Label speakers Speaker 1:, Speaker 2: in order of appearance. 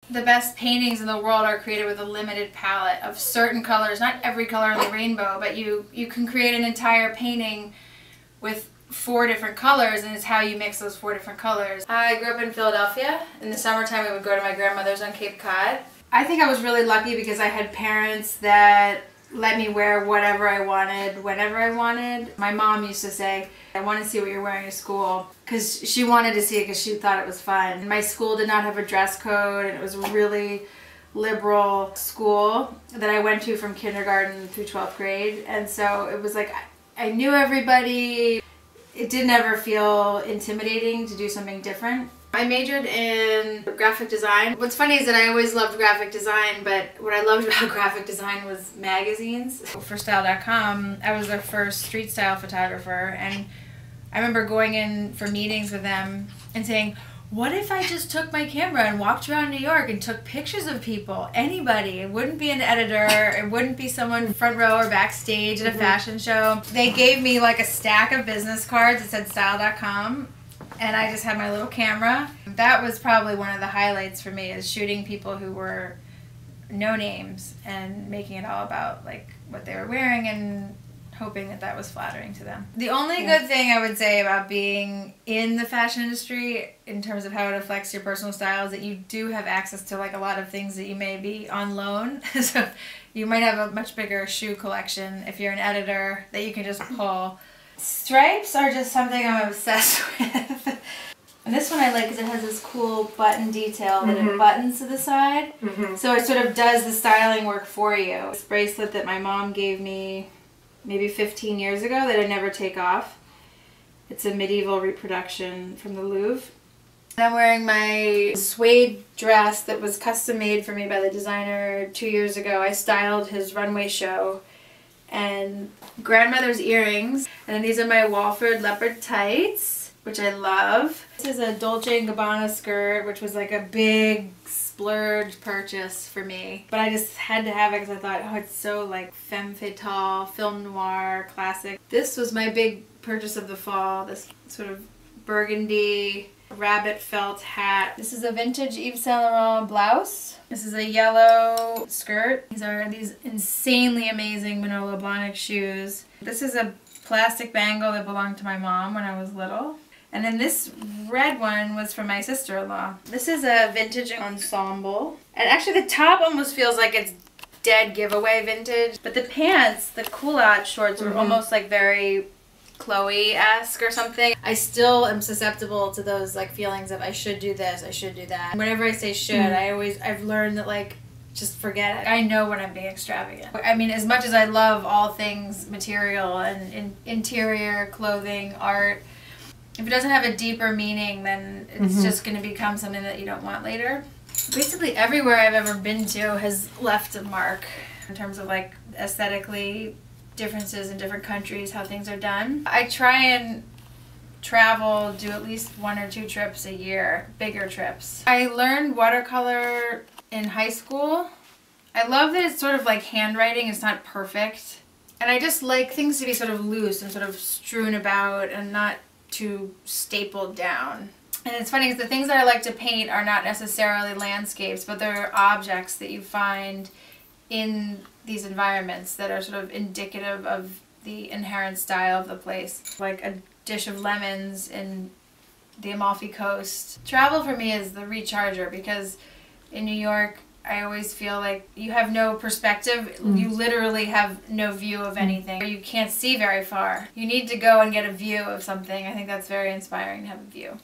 Speaker 1: The best paintings in the world are created with a limited palette of certain colors, not every color in the rainbow, but you can create an entire painting with 4 different colors, and it's how you mix those 4 different colors. I grew up in Philadelphia. In the summertime we would go to my grandmother's on Cape Cod. I think I was really lucky because I had parents that let me wear whatever I wanted, whenever I wanted. My mom used to say, I want to see what you're wearing to school, because she wanted to see it because she thought it was fun. My school did not have a dress code, and it was a really liberal school that I went to from kindergarten through 12th grade, and so it was like I knew everybody. It didn't ever feel intimidating to do something different. I majored in graphic design. What's funny is that I always loved graphic design, but what I loved about graphic design was magazines. For Style.com, I was their first street style photographer, and I remember going in for meetings with them and saying, what if I just took my camera and walked around New York and took pictures of people, anybody? It wouldn't be an editor, it wouldn't be someone front row or backstage at a fashion show. They gave me like a stack of business cards that said Style.com, and I just had my little camera. That was probably one of the highlights for me, is shooting people who were no names and making it all about like what they were wearing and hoping that that was flattering to them. The only good thing I would say about being in the fashion industry in terms of how it affects your personal style is that you do have access to like a lot of things that you may be on loan. So you might have a much bigger shoe collection if you're an editor that you can just pull. Stripes are just something I'm obsessed with. And this one I like because it has this cool button detail that it buttons to the side. So it sort of does the styling work for you. This bracelet that my mom gave me maybe 15 years ago that I never take off. It's a medieval reproduction from the Louvre. I'm wearing my suede dress that was custom made for me by the designer 2 years ago. I styled his runway show. And grandmother's earrings. And then these are my Walford leopard tights, which I love. This is a Dolce & Gabbana skirt, which was like a big splurge purchase for me. But I just had to have it because I thought, oh, it's so like femme fatale, film noir, classic. This was my big purchase of the fall, this sort of burgundy rabbit felt hat. This is a vintage Yves Saint Laurent blouse. This is a yellow skirt. These are these insanely amazing Manolo Blahnik shoes. This is a plastic bangle that belonged to my mom when I was little. And then this red one was from my sister-in-law. This is a vintage ensemble. And actually the top almost feels like it's dead giveaway vintage. But the pants, the culotte shorts, were almost like very Chloe-esque or something. I still am susceptible to those like feelings of I should do this, I should do that. Whenever I say should, I've learned that like, just forget it. I know when I'm being extravagant. I mean, as much as I love all things material and interior, clothing, art, if it doesn't have a deeper meaning, then it's just going to become something that you don't want later. Basically everywhere I've ever been to has left a mark in terms of like aesthetically differences in different countries, how things are done. I try and travel, do at least 1 or 2 trips a year, bigger trips. I learned watercolor in high school. I love that it's sort of like handwriting, it's not perfect. And I just like things to be sort of loose and sort of strewn about and not too stapled down. And it's funny because the things that I like to paint are not necessarily landscapes, but they're objects that you find in these environments that are sort of indicative of the inherent style of the place. Like a dish of lemons in the Amalfi Coast. Travel for me is the recharger because in New York I always feel like you have no perspective. You literally have no view of anything. You can't see very far. You need to go and get a view of something. I think that's very inspiring to have a view.